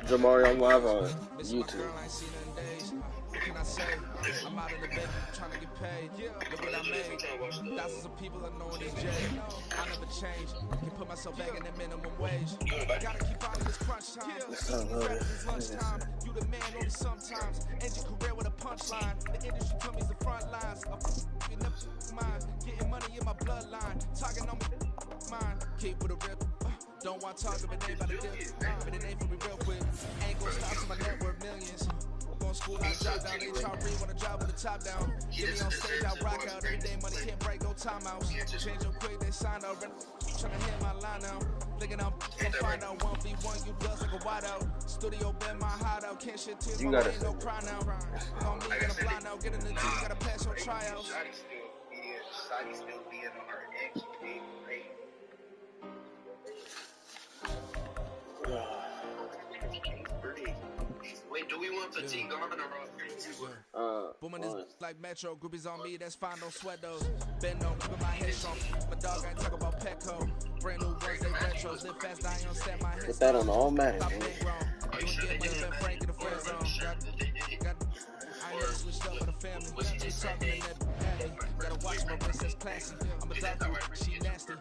Jamari, I'm live on YouTube. Can I say? I'm out in the bed trying to get paid. Look what I made. Thousands of people are knowing this Jay. I never change. Can put myself back in the minimum wage. Gotta keep out of this crunch time. It's lunchtime. You the man only sometimes. End your career with a punchline. The industry told me it's the front lines. I'm mind. Getting money in my bloodline. Talking on me mind. Keep with a real. Don't want to talk if it ain't about the deal. But it ain't for me real quick. Ain't gonna stop till my net worth millions. Going school, I drop down. HRE wanna drive with the top down. Get me on stage, I rock out. Every day money can't break, no timeouts. Change up quick, they sign up. Tryna hit my line out. Thinking I'm gonna find out 1v1, you dust like a wideout. Studio been my hideout. Can't shit tears, my ain't no cry now. Gon' me get a blind out. Get in the team, gotta pass your tryouts. Still being on our ex. Wait, do we want fatigue on or Booming is like Metro, groupies on me, that's fine, don't sweat those. Bend on, keeping my head strong. My dog ain't talk about Petco. Brand new ones, they retros. Live fast, I ain't set my head. Put that on all Madden. Doing good, but been Frank in the friend zone. I never switched up with a family. She talking in that alley. Gotta watch my wrist, that's classy. I'm a doctor, she nasty.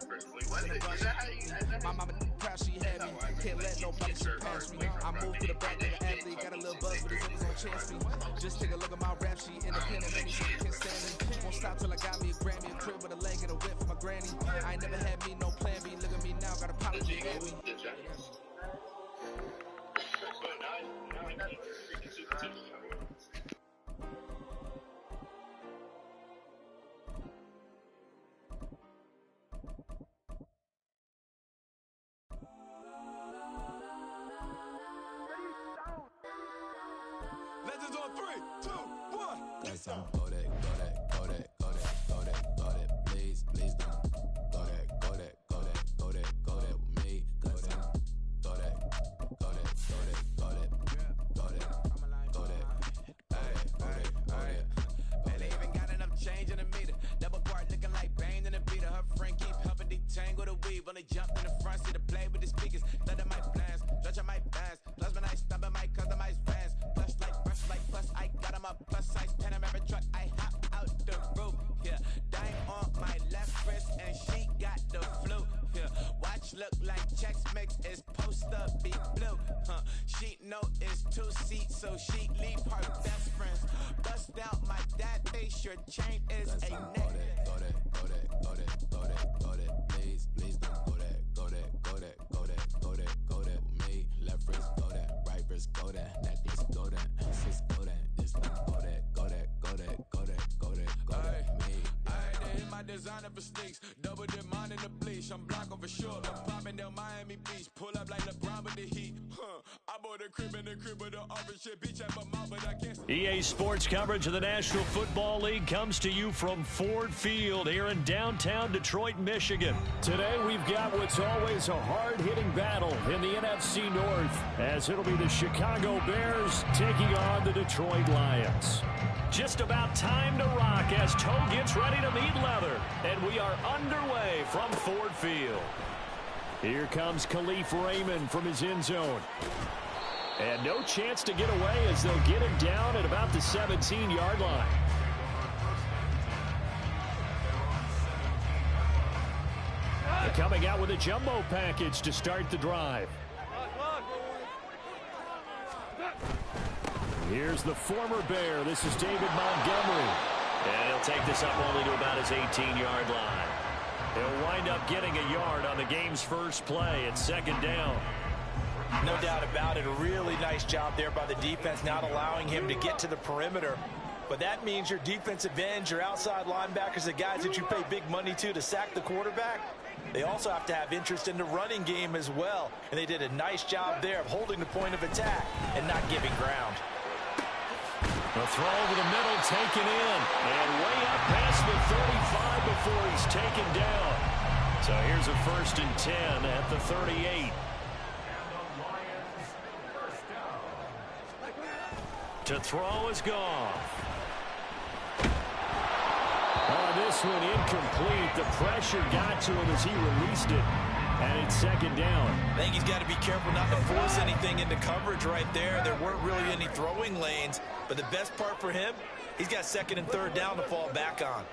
My mama proud she had me. Can't let nobody surpass me. I moved to the back like an athlete. Got a little buzz, but his niggas gon' chance me. Just take a look at my rap sheet. Independent, any shit can't stand me. Won't stop till I got me a Grammy. A crib with a leg and a whip for my granny. I ain't never had me no plan B. Look at me now, got apology at me. Legends on 3, 2, 1. Let's go that, please don't. Go that with me. Go that. And they even got enough change in the meter. Double guard looking like Bane in the beater. Her friend keep helping detangle the weave. When they jumped in the front seat to play with the speakers. Thunder my plans, Dutch on my bands. Plus when I stumble my customized vans. Brush like plus, I got on my plus size Panamera truck. I hop out the roof, yeah. Dime on my left wrist and she got the flu, yeah. Watch look like Chex Mix is post up be blue, She know it's 2 seats, so she leave her best friends. Bust out my dad face, your chain is a neck. Go that, please don't. Go that with me. Left wrist, go that. Right wrist, go that. Necklace, go that. Sis, go that. It's not go that. Me. I hit my designer for sneaks. Double dip mine in the bleach. I'm blocking for sure. I'm popping down Miami Beach. Pull up like LeBron with the heat. I bought a crib in the crib with the office shit. Beach at my mouth, but I can't. EA Sports coverage of the National Football League comes to you from Ford Field here in downtown Detroit, Michigan. Today we've got what's always a hard-hitting battle in the NFC North, as it'll be the Chicago Bears taking on the Detroit Lions. Just about time to rock as Toe gets ready to meet leather, and we are underway from Ford Field. Here comes Khalif Raymond from his end zone. And no chance to get away as they'll get him down at about the 17-yard line. They're coming out with a jumbo package to start the drive. Here's the former Bear. This is David Montgomery. And he'll take this up only to about his 18-yard line. He'll wind up getting a yard on the game's first play at second down. No doubt about it. A really nice job there by the defense, not allowing him to get to the perimeter. But that means your defensive ends, your outside linebackers, the guys that you pay big money to sack the quarterback, they also have to have interest in the running game as well. And they did a nice job there of holding the point of attack and not giving ground. The throw over the middle, taken in, and way up past the 35 before he's taken down. So here's a 1st and 10 at the 38. To throw is gone. Oh, this one incomplete. The pressure got to him as he released it. And it's second down. I think he's got to be careful not to force anything into coverage right there. There weren't really any throwing lanes, but the best part for him, he's got second and third down to fall back on.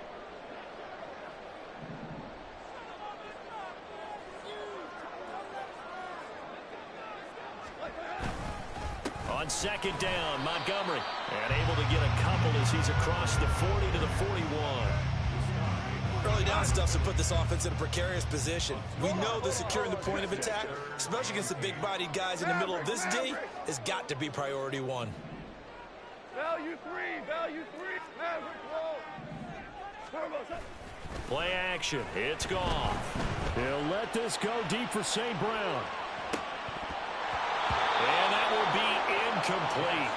On second down, Montgomery. And able to get a couple as he's across the 40 to the 41. Early down stuff to put this offense in a precarious position. We know that securing the point of attack, especially against the big-bodied guys in the middle of this D, has got to be priority one. Value three, Maverick roll. Play action. It's gone. He'll let this go deep for St. Brown. And that will be incomplete.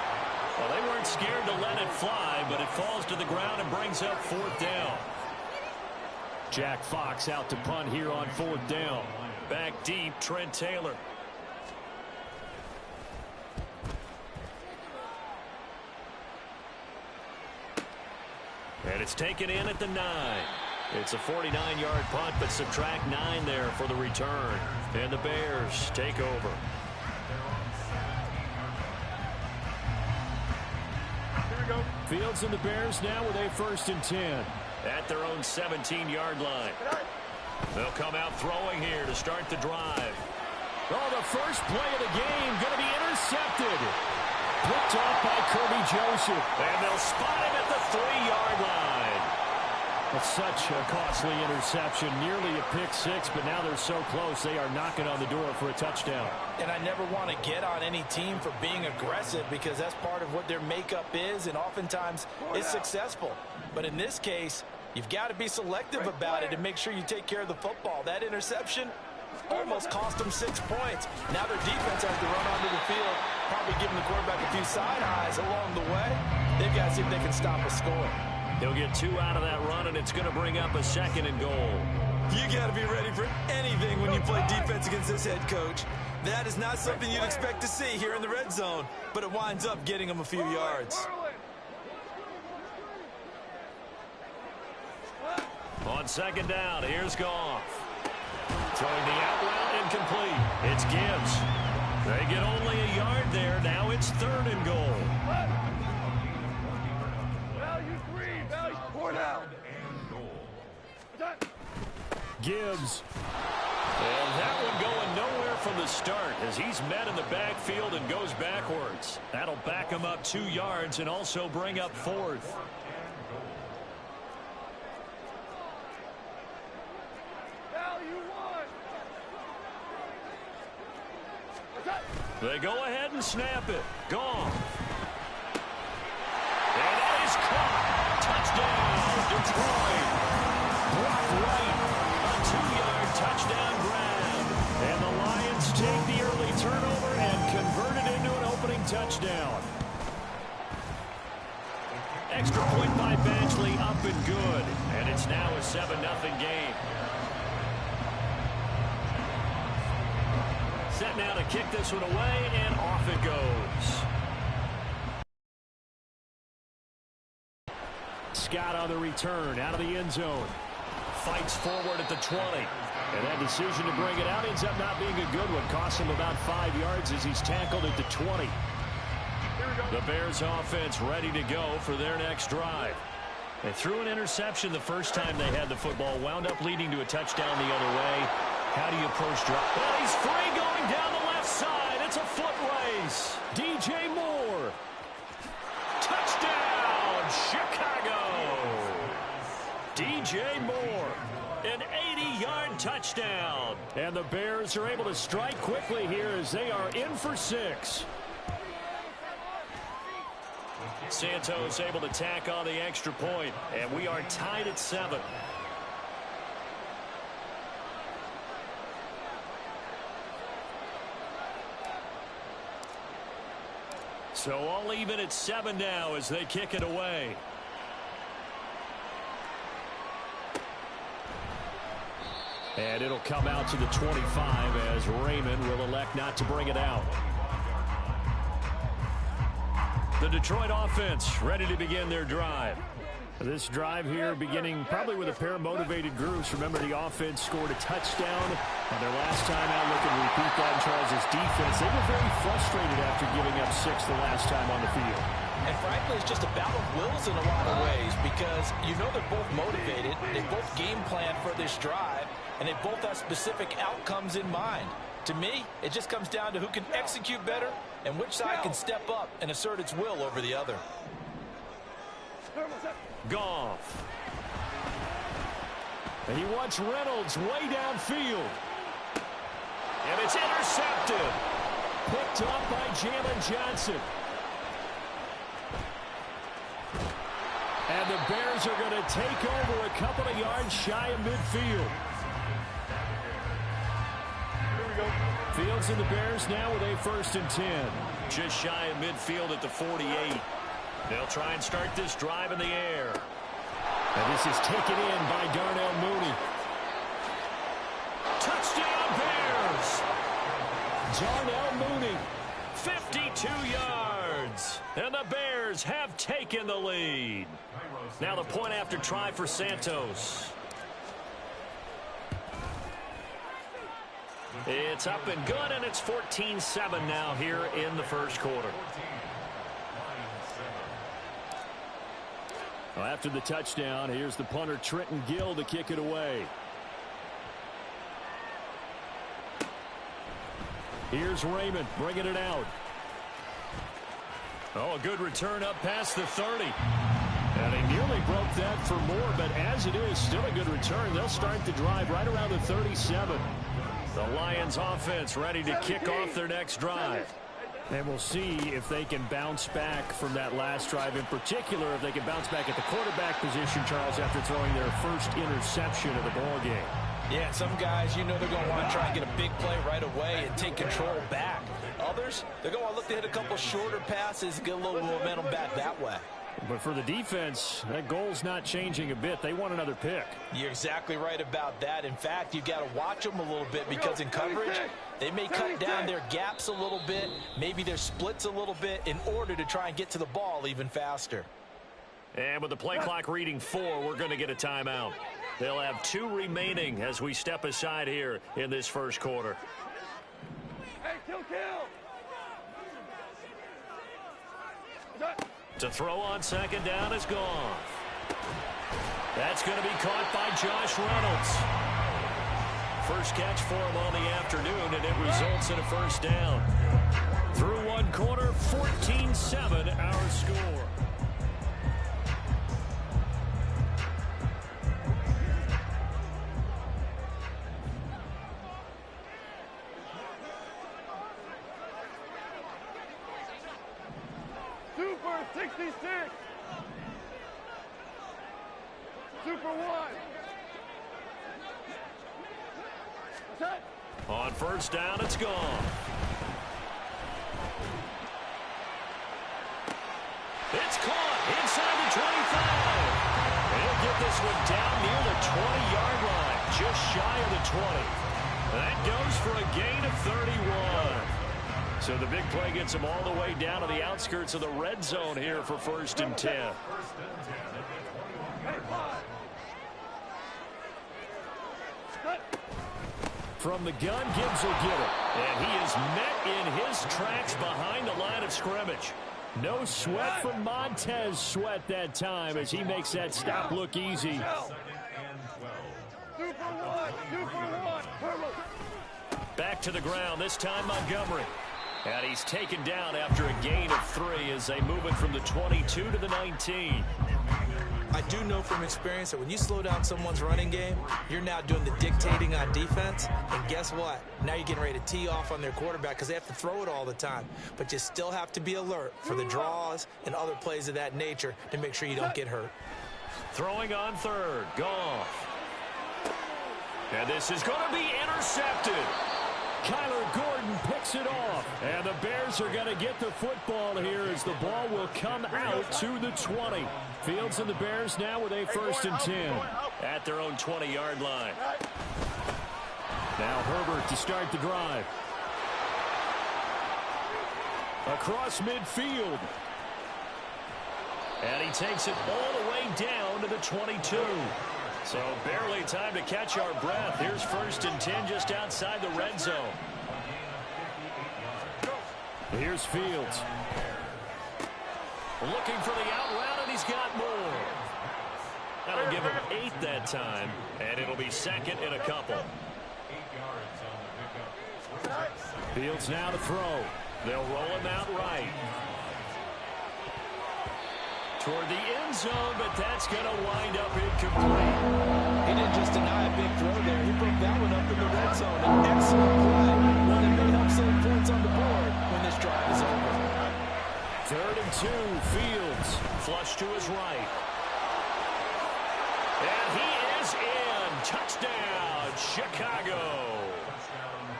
Well, they weren't scared to let it fly, but it falls to the ground and brings up fourth down. Jack Fox out to punt here on fourth down. Back deep, Trent Taylor. And it's taken in at the 9. It's a 49-yard punt, but subtract 9 there for the return. And the Bears take over. Fields and the Bears now with a 1st and 10 at their own 17-yard line. They'll come out throwing here to start the drive. Oh, the first play of the game going to be intercepted. Picked off by Kirby Joseph. And they'll spot him at the 3-yard line. That's such a costly interception. Nearly a pick six, but now they're so close they are knocking on the door for a touchdown. And I never want to get on any team for being aggressive because that's part of what their makeup is, and oftentimes it's successful. But in this case, you've got to be selective about it and make sure you take care of the football. That interception almost cost them 6 points. Now their defense has to run onto the field, probably giving the quarterback a few side eyes along the way. They've got to see if they can stop a score. He'll get 2 out of that run, and it's going to bring up a 2nd and goal. You got to be ready for anything when you play defense against this head coach. That is not something you'd expect to see here in the red zone, but it winds up getting them a few yards. On second down, here's Goff. Throwing the out route incomplete. It's Gibbs. They get only a yard there. Now it's 3rd and goal. Gibbs. And that one going nowhere from the start as he's met in the backfield and goes backwards. That'll back him up 2 yards and also bring up 4th. They go ahead and snap it. Gone. And that is caught. Touchdown, Detroit. Brock Wright, a 2-yard touchdown grab. And the Lions take the early turnover and convert it into an opening touchdown. Extra point by Badgley, up and good. And it's now a 7-0 game. Set now to kick this one away, and off it goes. Scott on the return, out of the end zone. Fights forward at the 20. And that decision to bring it out ends up not being a good one. Costs him about 5 yards as he's tackled at the 20. The Bears offense ready to go for their next drive. They threw an interception the first time they had the football, wound up leading to a touchdown the other way. How do you approach drive? Well, he's free going down the left side. It's a foot race. DJ Moore. Touchdown, Chicago. DJ Moore, an 80-yard touchdown. And the Bears are able to strike quickly here as they are in for 6. Santos able to tack on the extra point, and we are tied at 7. So all even at 7 now as they kick it away. And it'll come out to the 25 as Raymond will elect not to bring it out. The Detroit offense ready to begin their drive. This drive here beginning probably with a pair of motivated groups. Remember, the offense scored a touchdown on their last time out. Looking to repeat that in Charles' defense. They were very frustrated after giving up 6 the last time on the field. And frankly, it's just a battle of wills in a lot of ways because you know they're both motivated. They both game plan for this drive, and they both have specific outcomes in mind. To me, it just comes down to who can execute better and which side can step up and assert its will over the other. Goff. And he wants Reynolds way downfield. And it's intercepted. Picked up by Jalen Johnson. And the Bears are going to take over a couple of yards shy of midfield. Here we go. Fields and the Bears now with a 1st and 10. Just shy of midfield at the 48. They'll try and start this drive in the air. And this is taken in by Darnell Mooney. Touchdown Bears! Darnell Mooney, 52 yards. And the Bears have taken the lead. Now the point after try for Santos. It's up and good, and it's 14-7 now here in the first quarter. Well, after the touchdown, here's the punter Trenton Gill to kick it away. Here's Raymond bringing it out. Oh, a good return up past the 30. And they nearly broke that for more, but as it is, still a good return. They'll start the drive right around the 37. The Lions offense ready to kick off their next drive. And we'll see if they can bounce back from that last drive. In particular, if they can bounce back at the quarterback position, Charles, after throwing their first interception of the ball game. Yeah, some guys, you know they're going to want to try and get a big play right away and take control back. Others, they're going to want to look to hit a couple shorter passes, get a little momentum back that way. But for the defense, that goal's not changing a bit. They want another pick. You're exactly right about that. In fact, you've got to watch them a little bit because in coverage, they may cut down their gaps a little bit, maybe their splits a little bit in order to try and get to the ball even faster. And with the play clock reading 4, we're going to get a timeout. They'll have 2 remaining as we step aside here in this first quarter. Hey, kill! To throw on second down is Goff. That's going to be caught by Josh Reynolds. First catch for him on the afternoon, and it results in a first down. Through one quarter, 14-7 our score. Super 66. Super 1. Set. On first down, it's gone. It's caught inside the 25. They'll get this one down near the 20-yard line, just shy of the 20. That goes for a gain of 31. So the big play gets them all the way down to the outskirts of the red zone here for 1st and 10. From the gun, Gibbs will get it. And he is met in his tracks behind the line of scrimmage. No sweat from Montez Sweat that time as he makes that stop look easy. Super 1. Back to the ground, this time Montgomery. And he's taken down after a gain of 3 as they move it from the 22 to the 19. I do know from experience that when you slow down someone's running game, you're now doing the dictating on defense. And guess what? Now you're getting ready to tee off on their quarterback because they have to throw it all the time. But you still have to be alert for the draws and other plays of that nature to make sure you don't get hurt. Throwing on third, Goff. And this is going to be intercepted. Kyler Gordon picks it off. And the Bears are going to get the football here as the ball will come out to the 20. Fields and the Bears now with a 1st and 10 at their own 20-yard line. Now Herbert to start the drive. Across midfield. And he takes it all the way down to the 22. So barely time to catch our breath. Here's 1st and 10 just outside the red zone. Here's Fields. Looking for the out route, and he's got more. That'll give him 8 that time, and it'll be 2nd and a couple. Fields now to throw. They'll roll him out right. Toward the end zone, but that's going to wind up incomplete. He didn't just deny a big throw there. He broke that one up in the red zone. An excellent play. One that may help save points on the board when this drive is over. 3rd and 2, Fields. Flush to his right. And he is in. Touchdown, Chicago.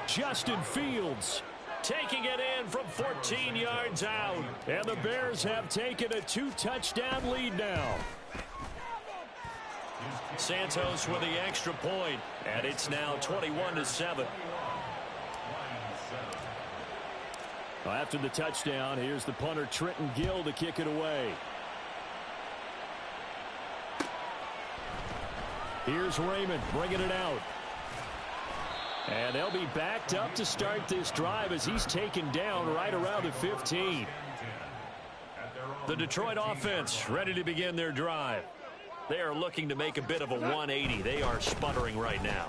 Justin Fields taking it in from 14 yards out. And the Bears have taken a 2-touchdown lead now. Santos with the extra point, and it's now 21-7. After the touchdown, here's the punter Trenton Gill to kick it away. Here's Raymond bringing it out. And they'll be backed up to start this drive as he's taken down right around the 15. The Detroit offense ready to begin their drive. They are looking to make a bit of a 180. They are sputtering right now.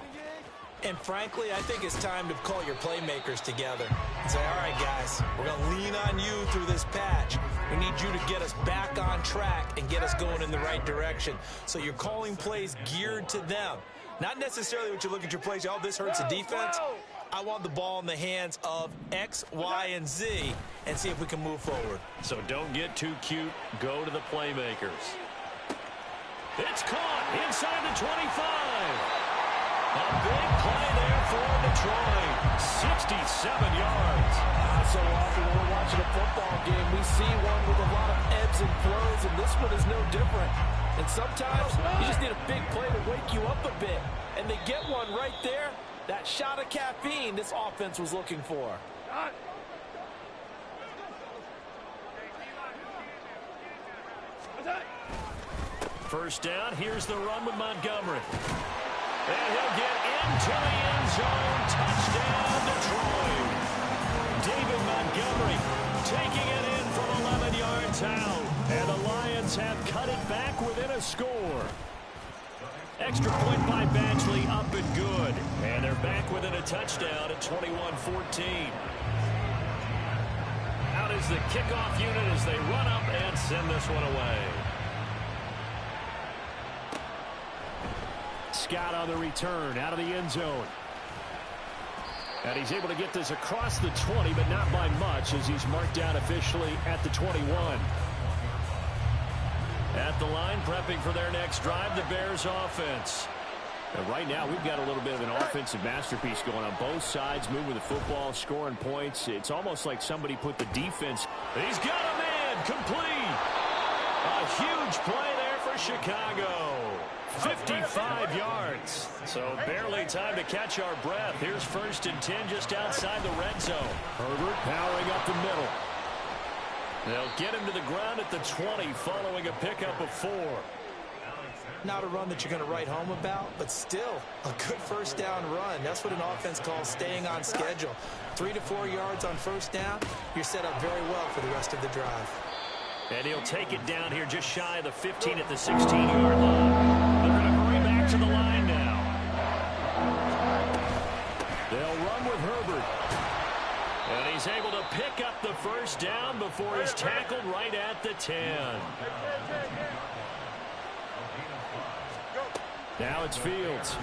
And frankly, I think it's time to call your playmakers together and say, all right, guys, we're going to lean on you through this patch. We need you to get us back on track and get us going in the right direction. So you're calling plays geared to them. Not necessarily what you look at your plays, oh, this hurts the defense. I want the ball in the hands of X, Y, and Z and see if we can move forward. So don't get too cute. Go to the playmakers. It's caught inside the 25. A big play there for Detroit. 67 yards. So often when we're watching a football game, we see one with a lot of ebbs and flows, and this one is no different. And sometimes you just need a big play to wake you up a bit. And they get one right there. That shot of caffeine this offense was looking for. First down, here's the run with Montgomery. And he'll get into the end zone. Touchdown, Detroit. David Montgomery taking it in from 11 yards out. And the Lions have cut it back within a score. Extra point by Badgley up and good. And they're back within a touchdown at 21-14. Out is the kickoff unit as they run up and send this one away. Scott on the return out of the end zone. And he's able to get this across the 20, but not by much as he's marked down officially at the 21. At the line, prepping for their next drive, the Bears offense. And right now, we've got a little bit of an offensive masterpiece going on both sides, moving the football, scoring points. It's almost like somebody put the defense. He's got a man complete. A huge play there for Chicago. 55 yards. So barely time to catch our breath. Here's 1st and 10 just outside the red zone. Herbert powering up the middle. They'll get him to the ground at the 20 following a pickup of 4. Not a run that you're going to write home about, but still a good first down run. That's what an offense calls staying on schedule. 3 to 4 yards on first down. You're set up very well for the rest of the drive. And he'll take it down here just shy of the 15 at the 16-yard line. They're going to hurry back to the line now. They'll run with Herbert. And he's able to pick up the first down before he's tackled right at the 10. Now it's Fields.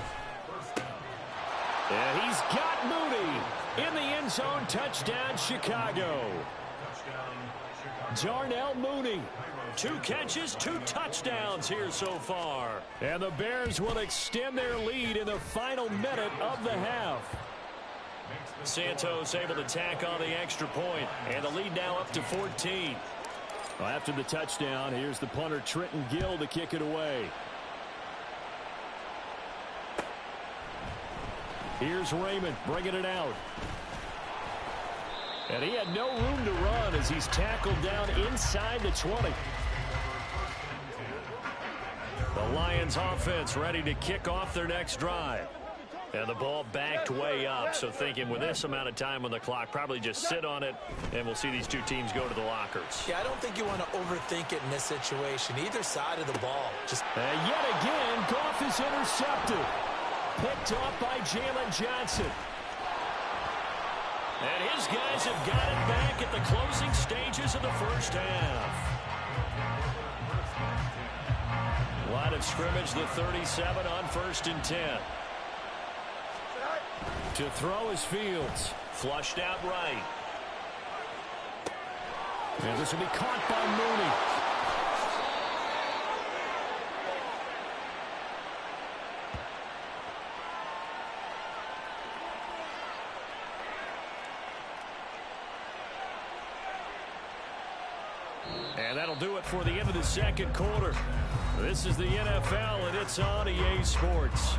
And he's got Mooney in the end zone. Touchdown, Chicago. Darnell Mooney. 2 catches, 2 touchdowns here so far. And the Bears will extend their lead in the final minute of the half. Santos able to tack on the extra point, and the lead now up to 14. Well, after the touchdown, here's the punter Trenton Gill to kick it away. Here's Raymond bringing it out. And he had no room to run as he's tackled down inside the 20. Lions offense ready to kick off their next drive. And the ball backed way up, so thinking with this amount of time on the clock, probably just sit on it, and we'll see these two teams go to the lockers. Yeah, I don't think you want to overthink it in this situation. Either side of the ball. And yet again, Goff is intercepted. Picked off by Jalen Johnson. And his guys have got it back at the closing stages of the first half. Line of scrimmage, the 37 on 1st and 10. To throw is Fields. Flushed out right. And this will be caught by Mooney. And that'll do it for the end of the second quarter. This is the NFL, and it's on EA Sports.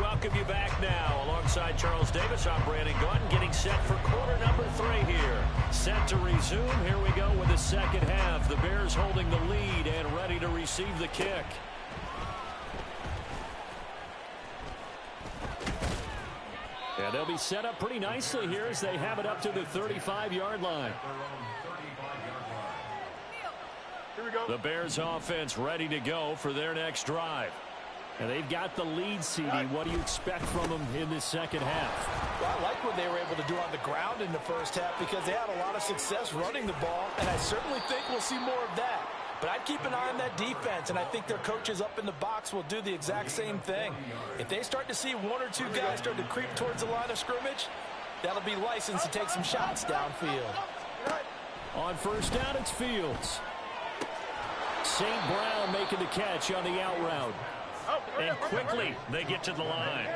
Welcome you back now. Alongside Charles Davis, I'm Brandon Gaudin, getting set for quarter number 3 here. Set to resume. Here we go with the second half. The Bears holding the lead and ready to receive the kick. And they'll be set up pretty nicely here as they have it up to the 35-yard line. Here we go. The Bears offense ready to go for their next drive. And they've got the lead, CD. What do you expect from them in this second half? Well, I like what they were able to do on the ground in the first half because they had a lot of success running the ball, and I certainly think we'll see more of that. But I'd keep an eye on that defense, and I think their coaches up in the box will do the exact same thing. If they start to see 1 or 2 guys start to creep towards the line of scrimmage, that'll be licensed to take some shots downfield. On first down, it's Fields. St. Brown making the catch on the out route. And quickly, they get to the line.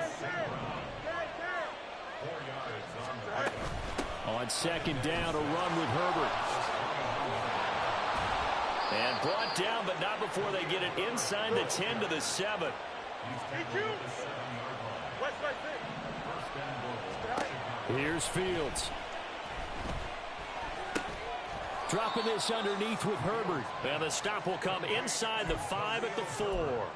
On second down, a run with Herbert. And brought down, but not before they get it inside the 10 to the 7. Here's Fields. Dropping this underneath with Herbert. And the stop will come inside the 5 at the 4.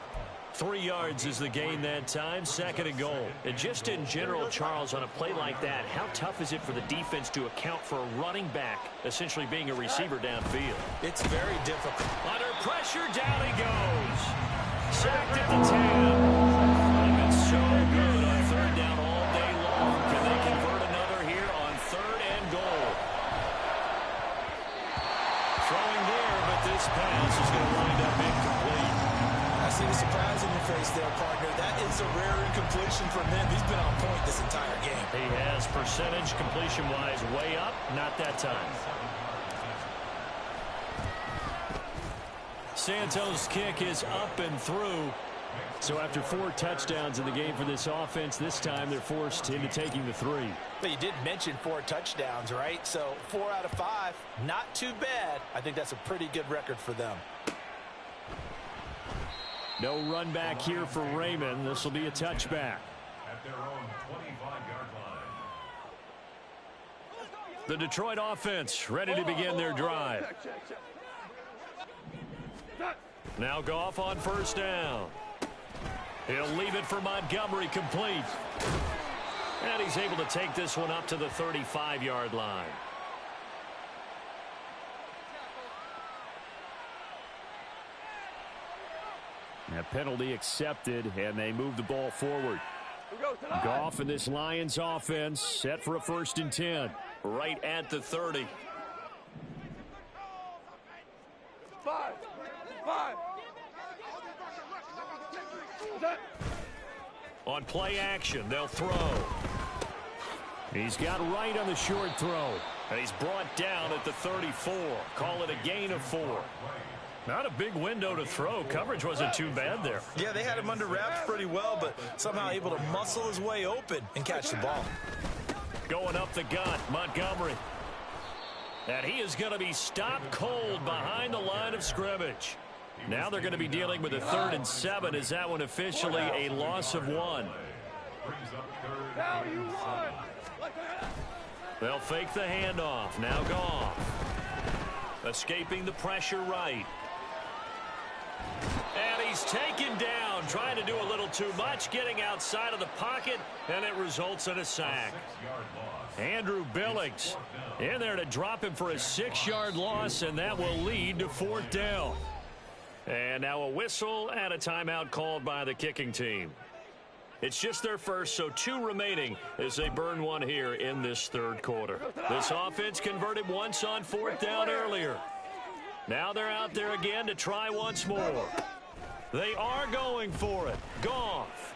3 yards is the gain that time, 2nd and goal. And just in general, Charles, on a play like that, how tough is it for the defense to account for a running back essentially being a receiver downfield? It's very difficult. Under pressure, down he goes. Sacked at the 10. They've been so good on 3rd down all day long. Can they convert another here on 3rd and goal? Throwing there, but this pass is going to wind up incomplete. I see the surprise in your face there, partner. That is a rare incompletion from him. He's been on point this entire game. He has percentage completion-wise way up. Not that time. Santos' kick is up and through. So after 4 touchdowns in the game for this offense, this time they're forced into taking the 3. But you did mention 4 touchdowns, right? So 4 out of 5, not too bad. I think that's a pretty good record for them. No run back here for Raymond. This will be a touchback. At their own 25-yard line. The Detroit offense ready to begin their drive. Now Goff on first down. He'll leave it for Montgomery, complete. And he's able to take this one up to the 35-yard line. A penalty accepted, and they move the ball forward. Goff in this Lions offense set for a 1st and 10. Right at the 30. 5. On play action, they'll throw. He's got right on the short throw. And he's brought down at the 34. Call it a gain of 4. Not a big window to throw. Coverage wasn't too bad there. Yeah, they had him under wraps pretty well, but somehow able to muscle his way open and catch the ball. Going up the gut, Montgomery. And he is going to be stopped cold behind the line of scrimmage. Now they're going to be dealing with a 3rd and 7. Is that one officially a loss of 1? Now you won. They'll fake the handoff. Now Goff. Escaping the pressure right. And he's taken down, trying to do a little too much, getting outside of the pocket, and it results in a sack. Andrew Billings in there to drop him for a 6-yard loss, and that will lead to 4th down. And now a whistle and a timeout called by the kicking team. It's just their first, so 2 remaining as they burn one here in this 3rd quarter. This offense converted once on 4th down earlier. Now they're out there again to try once more. They are going for it. Goff.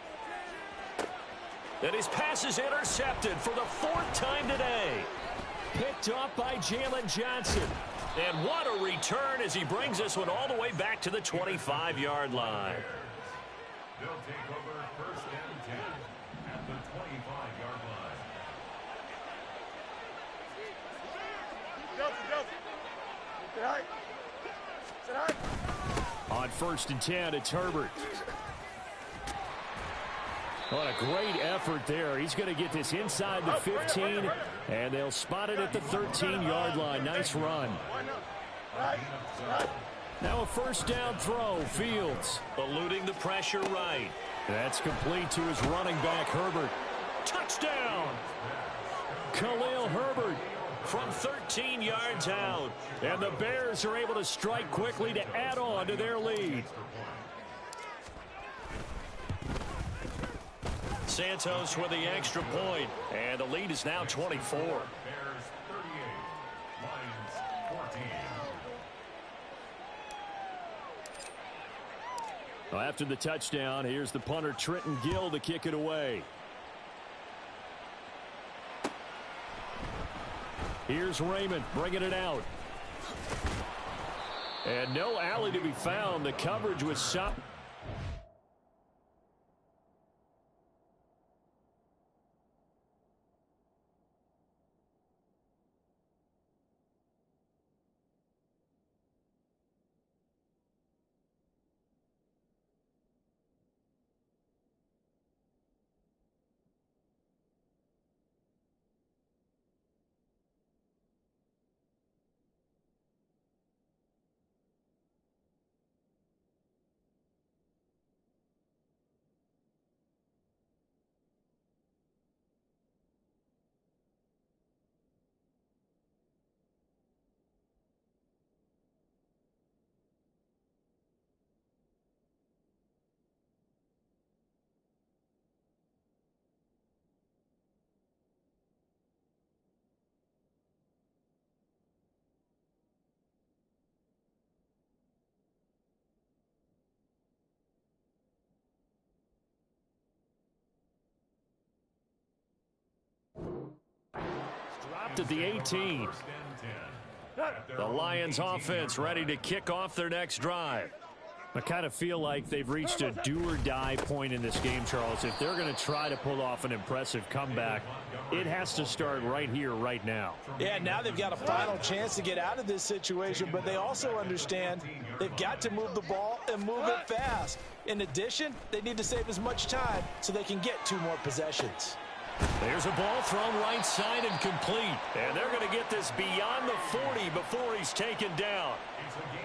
And his pass is intercepted for the 4th time today. Picked off by Jalen Johnson. And what a return as he brings this one all the way back to the 25-yard line. They'll take over 1st and 10 at the 25-yard line. On 1st and 10, it's Herbert. What a great effort there. He's going to get this inside the 15, and they'll spot it at the 13-yard line. Nice run. Now a 1st down throw. Fields eluding the pressure right. That's complete to his running back, Herbert. Touchdown! Khalil Herbert from 13 yards out. And the Bears are able to strike quickly to add on to their lead. Santos with the extra point, and the lead is now 24. Bears 38, Lions 14. Well, after the touchdown, here's the punter Trenton Gill to kick it away. Here's Raymond bringing it out. And no alley to be found. The coverage was shot. Dropped at the 18. The Lions offense ready to kick off their next drive. I kind of feel like they've reached a do-or-die point in this game, Charles. If they're going to try to pull off an impressive comeback, it has to start right here, right now. Yeah, now they've got a final chance to get out of this situation, but they also understand they've got to move the ball and move it fast. In addition, they need to save as much time so they can get 2 more possessions. There's a ball thrown right side and complete. And they're going to get this beyond the 40 before he's taken down.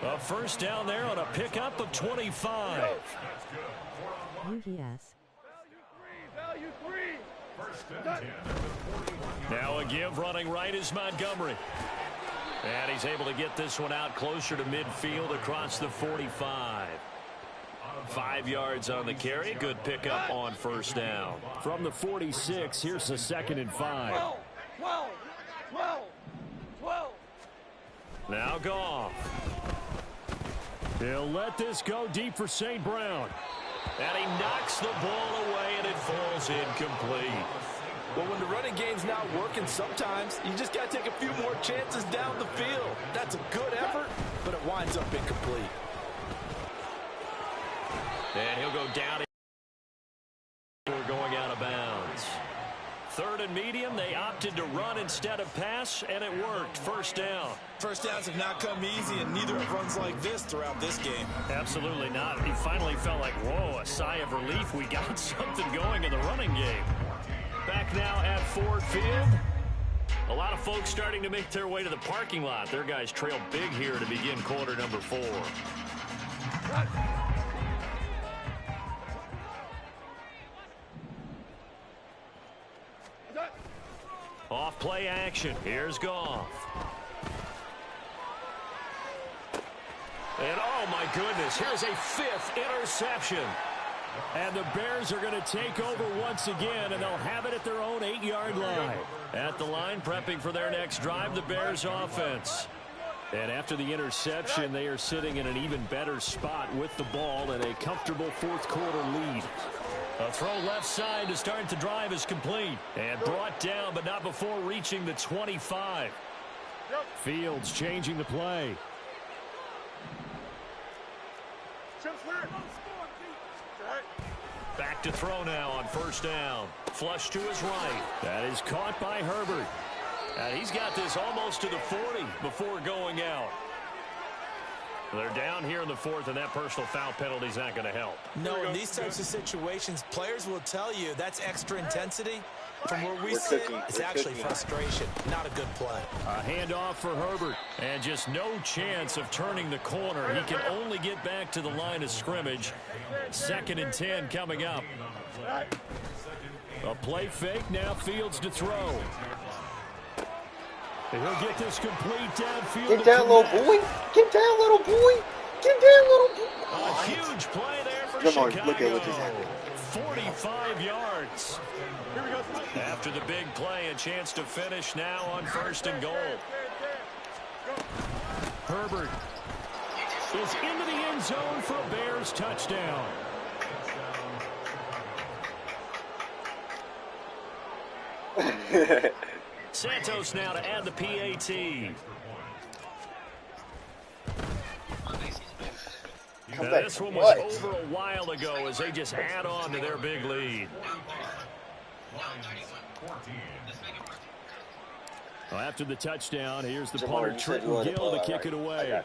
A 1st down there on a pickup of 25. UTS. Value 3. Now a give running right is Montgomery. And he's able to get this one out closer to midfield across the 45. 5 yards on the carry. Good pickup on 1st down. From the 46, here's the 2nd and 5. 12. Now Goff. He'll let this go deep for St. Brown. And he knocks the ball away, and it falls incomplete. Well, when the running game's not working, sometimes you just got to take a few more chances down the field. That's a good effort, but it winds up incomplete. And he'll go down. We're going out of bounds. 3rd and medium. They opted to run instead of pass, and it worked. First down. First downs have not come easy, and neither have runs like this throughout this game. Absolutely not. He finally felt like, whoa, a sigh of relief. We got something going in the running game. Back now at Ford Field. A lot of folks starting to make their way to the parking lot. Their guys trail big here to begin quarter number 4. Off play action. Here's Goff. And oh my goodness, here's a 5th interception. And the Bears are going to take over once again, and they'll have it at their own 8-yard line. At the line, prepping for their next drive, the Bears offense. And after the interception, they are sitting in an even better spot with the ball and a comfortable fourth quarter lead. A throw left side to start the drive is complete. And brought down, but not before reaching the 25. Fields changing the play. Back to throw now on first down. Flush to his right. That is caught by Herbert. And he's got this almost to the 40 before going out. They're down here in the 4th, and that personal foul penalty is not going to help. No, in these types of situations, players will tell you that's extra intensity. From where we sit, it's actually frustration, not a good play. A handoff for Herbert, and just no chance of turning the corner. He can only get back to the line of scrimmage. 2nd and 10 coming up. A play fake, now Fields to throw. He'll get this complete downfield. Get down, little boy. Get down, little boy. Get down, little boy. A huge play there for Come on, Chicago. look at what just happened. 45 yards. After the big play, a chance to finish now on 1st and goal. Herbert is into the end zone for a Bears touchdown. Santos now to add the PAT. Now, this one was over a while ago as they just add on to their big lead. Well, after the touchdown, here's the punter, Trenton Gill, to kick it away.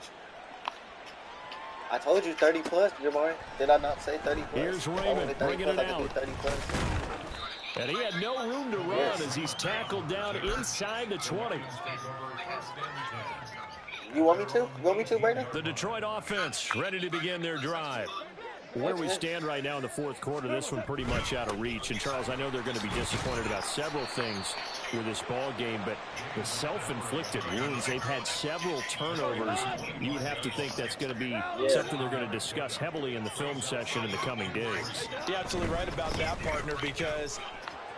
I told you 30 plus, Jamari. Did I not say 30 plus? Here's Raymond bringing it out. 30 plus. And he had no room to run as he's tackled down inside the 20. You want me to? You want me to, Brandon? The Detroit offense ready to begin their drive. Where we stand right now in the 4th quarter, this one pretty much out of reach. And, Charles, I know they're going to be disappointed about several things with this ball game, but the self-inflicted wounds, they've had several turnovers. You would have to think that's going to be something they're going to discuss heavily in the film session in the coming days. You're absolutely right about that, partner, because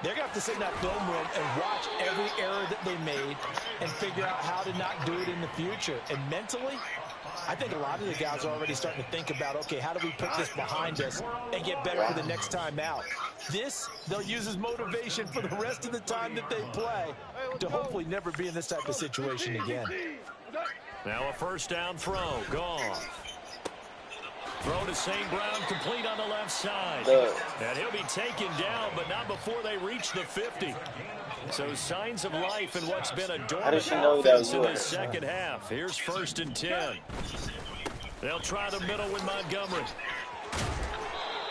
they're going to have to sit in that film room and watch every error that they made and figure out how to not do it in the future. And mentally, I think a lot of the guys are already starting to think about, okay, how do we put this behind us and get better for the next time out? This, they'll use as motivation for the rest of the time that they play to hopefully never be in this type of situation again. Now a first down throw. Gone. Throw to St. Brown, complete on the left side. And he'll be taken down, but not before they reach the 50. So signs of life in what's been a dormant offense in this second half. Here's 1st and 10. They'll try the middle with Montgomery.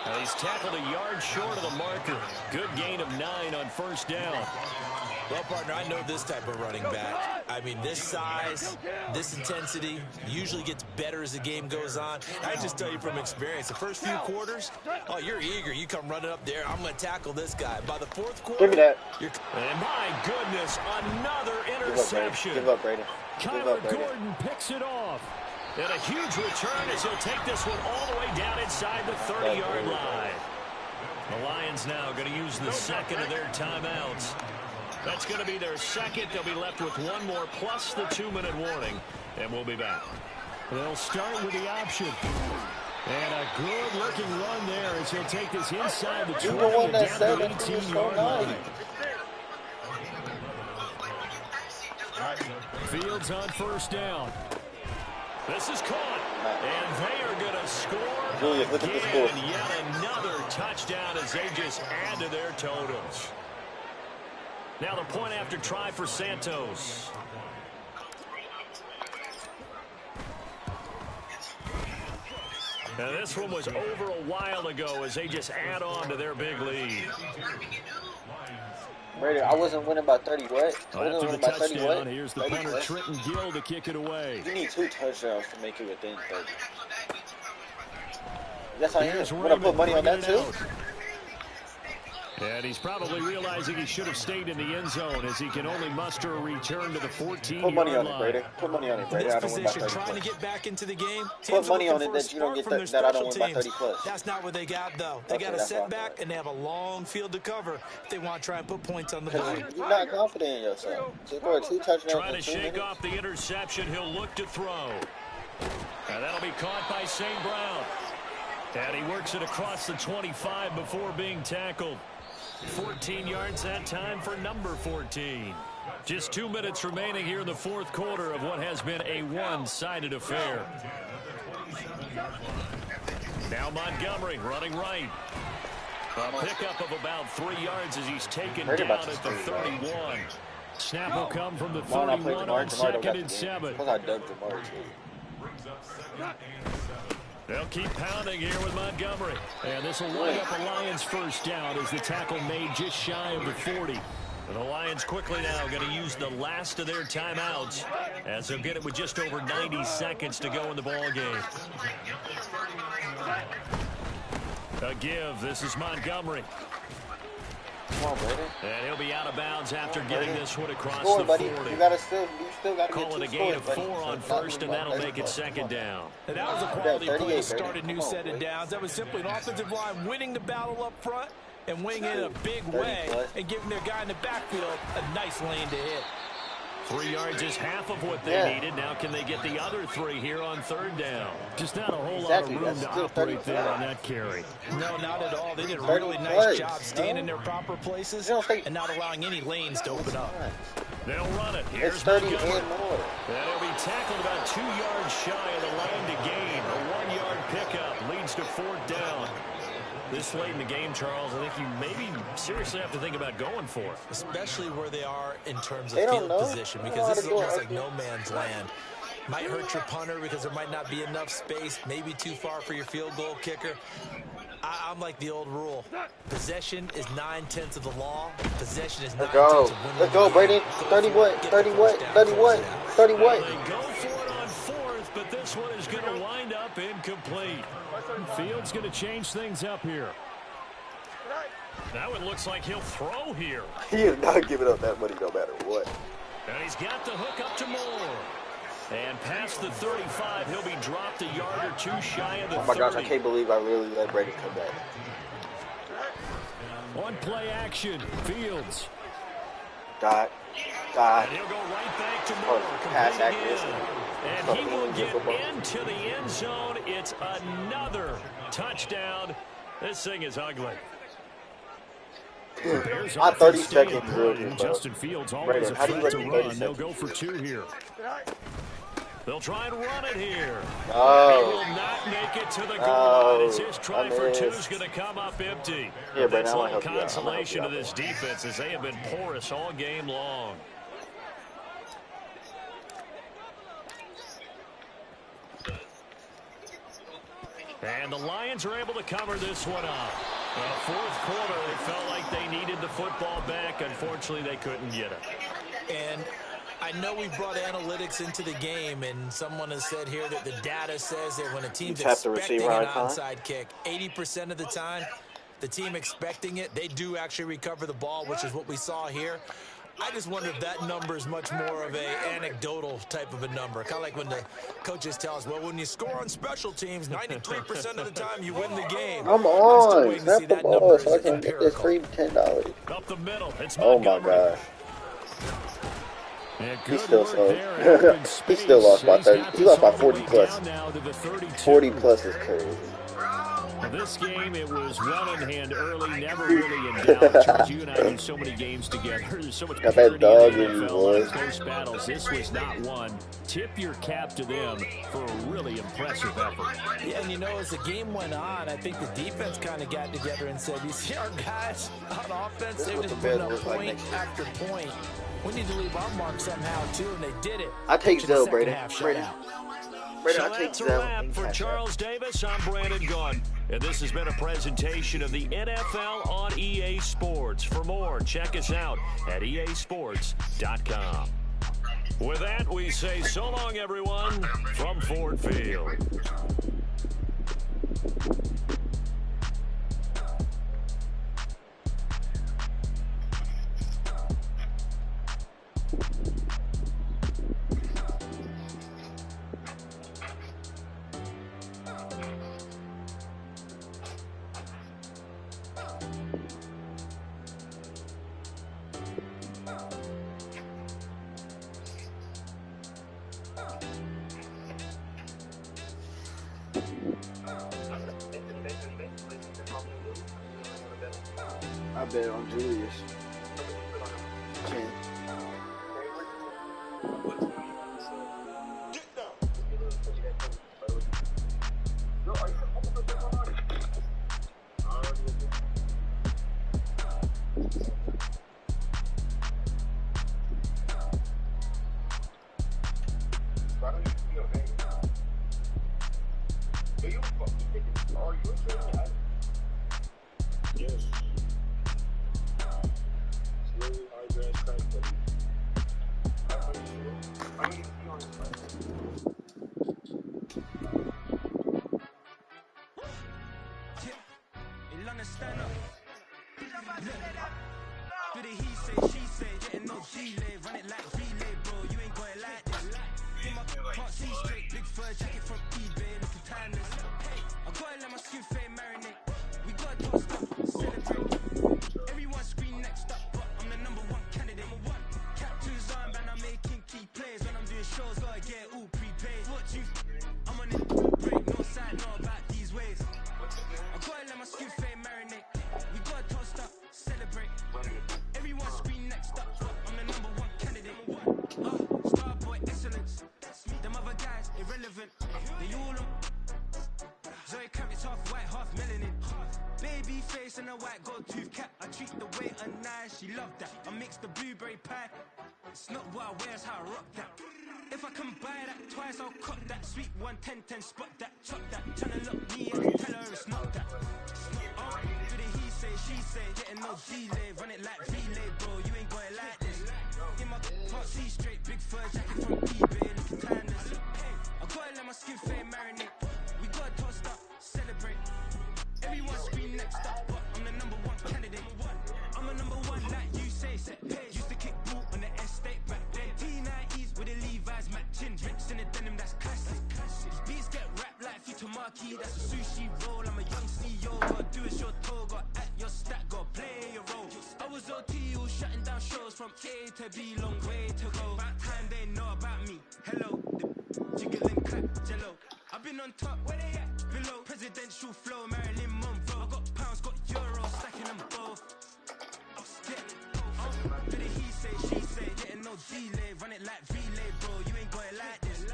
And he's tackled a yard short of the marker. Good gain of 9 on first down. Well, partner, I know this type of running back. I mean, this size, this intensity usually gets better as the game goes on. I just tell you from experience, the first few quarters, oh, you're eager. You come running up there. I'm going to tackle this guy. By the 4th quarter, give me that. And my goodness, another interception. Give up, Brady. Kyler Gordon picks it off. And a huge return as he'll take this one all the way down inside the 30-yard line. The Lions now going to use the second of their timeouts. That's going to be their second. They'll be left with one more plus the 2-minute warning. And we'll be back. They'll start with the option. And a good-looking run there as he'll take this inside the 20 and down the 18-yard line. Fields on first down. This is caught. And they are going to score Julius, look at the score. again. Yet another touchdown as they just add to their totals. Now the point after try for Santos. Now this one was over a while ago as they just add on to their big lead. Brady, I wasn't winning by 30 what? After the touchdown, here's the punter Trenton Gill to kick it away. You need 2 touchdowns to make it within 30. Yes, I am. Here's I'm going to put money on that, too. out. And he's probably realizing he should have stayed in the end zone as he can only muster a return to the 14-yard line. Put money on it, Brady. Put money on it, Brady. I don't win by 30 trying plus. to get back into the game. Put money on it that you don't get that I don't win by 30 plus. That's not what they got, though. They got a setback, and they have a long field to cover if they want to try and put points on the board. You're not confident in yourself. So score 2 touchdowns. Trying to shake off the interception. He'll look to throw. And that'll be caught by St. Brown. And he works it across the 25 before being tackled. 14 yards that time for number 14. Just 2 minutes remaining here in the fourth quarter of what has been a one-sided affair. Now Montgomery running right. A pickup of about 3 yards as he's taken down at the 31. Snap will come from the 31 on 2nd and 7. They'll keep pounding here with Montgomery. And this will wind up a Lions first down as the tackle made just shy of the 40. And the Lions quickly now going to use the last of their timeouts as they'll get it with just over 90 seconds to go in the ball game. A give. This is Montgomery. Come on, Brady. And he'll be out of bounds after getting this one across score, the 40. Buddy. You still got to Call it a gain of 4 on first, and that'll make it second down. And that was a quality play to start a new set of downs. That was simply an offensive line winning the battle up front and winning it in a big way and giving their guy in the backfield a nice lane to hit. 3 yards is half of what they needed. Now can they get the other 3 here on third down? Just not a whole lot of room to operate there on that carry. No, not at all. They did a really nice job staying in their proper places and not allowing any lanes to open up. They'll run it. Here's Montgomery. That'll be tackled about 2 yards shy of the line to gain. A 1-yard pickup leads to fourth down. This late in the game, Charles, I think you maybe seriously have to think about going for it. Especially where they are in terms of field position, because this is almost like no man's land. Might hurt your punter because there might not be enough space, maybe too far for your field goal kicker. I'm like the old rule. Possession is 9/10 of the law. Possession is 9/10 of winning. Let's go, Brady. 30 what? 30 what? 30 what? 30 what? They go for it on fourth, but this one is going to wind up incomplete. Fields going to change things up here. Now it looks like he'll throw here. He is not giving up that money no matter what. And he's got the hook up to Moore. And past the 35, he'll be dropped a yard or 2 shy of the 30. Oh my gosh, I can't believe I really let Brady come back. On play action, Fields. God. And he'll go right back to Moore. Pass accuracy. And he will get into the end zone. It's another touchdown. This thing is ugly. I 30 seconds drilled him, Justin Fields always a threat to run. They'll go for 2 here. They'll try and run it here. Oh. He will not make it to the goal line. As his try for 2 is going to come up empty. Yeah, but that's a little help consolation to this defense as they have been porous all game long. And the Lions are able to cover this one up. Fourth quarter, they felt like they needed the football back. Unfortunately, they couldn't get it. And I know we brought analytics into the game, and someone has said here that the data says that when a team's expecting an onside kick, 80% of the time, the team expecting it, they do actually recover the ball, which is what we saw here. I just wonder if that number is much more of a anecdotal type of a number. Kind of like when the coaches tell us, well, when you score on special teams, 93% of the time you win the game. Come on, snap the ball so I can get this free $10. Up the middle, it's oh my gosh. He still sucks. He still lost by 30. He lost by 40 plus. 40 plus is crazy. Well, this game, it was well in hand early, never really in doubt. Charles, you and I do so many games together. There's so much Got purity that dog in the in you, NFL, a lot boy. of close battles. This was not one. Tip your cap to them for a really impressive effort. Yeah, and you know, as the game went on, I think the defense kind of got together and said, you see our guys on offense, they're just putting up point after point. We need to leave our mark somehow, too, and they did it. I take Zell, Brady. So that's a wrap for Charles Davis. I'm Brandon Gunn. And this has been a presentation of the NFL on EA Sports. For more, check us out at easports.com. With that, we say so long, everyone, from Ford Field. I bet on Julius. 10. Spot that, chop that, tryna look me and tell her it's not that. Do the he say, she say, getting no delay, run it like relay, bro, you ain't got it like this. In my part C straight, big fur jacket from eBay, looking timeless. I gotta let my skin fade marinate, we gotta toast up, celebrate. Everyone scream next up, but I'm the number one candidate. I'm a number one like you say, set page. Used to kick ball on the estate back then. T90s with the Levi's matching, drinks in the denim, that's classic. Beats get wrapped like Futamaki, that's a sushi roll. I'm a young CEO, gotta do as your toe, got at your stack, gotta play your role. I was OT, all shutting down shows from A to B, long way to go. About time they know about me. Hello, the jiggle and clap, jello. I've been on top, where they at? Below, presidential flow, Marilyn Monroe. I got pounds, got euros, stacking them both. Do the he say, she say, getting no delay, run it like relay, bro, you ain't got it like this.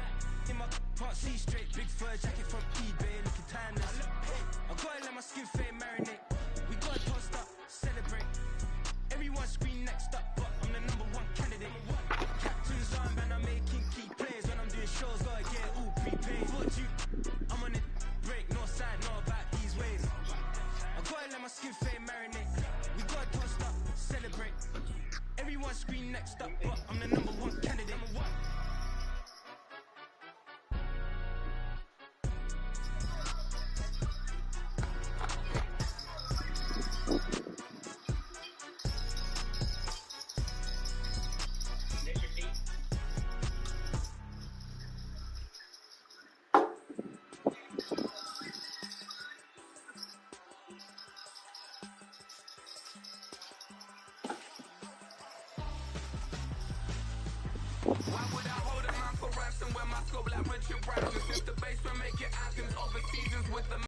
In my part C straight, big fur jacket from eBay, looking timeless. I gotta let my skin fade marinate, we gotta toast up, celebrate. Everyone scream next up, but I'm the number one candidate. Captain's arm, and I'm making key plays. When I'm doing shows, gotta get it all prepaid. What you, I'm on it, break, no side, know about these ways. I gotta let my skin fade marinate, we gotta toast up, celebrate. Everyone scream next up, but I'm the number one candidate. Why would I hold a mouth for ransom when my scope like Richard Branson? Since the basement making anthems over seasons with the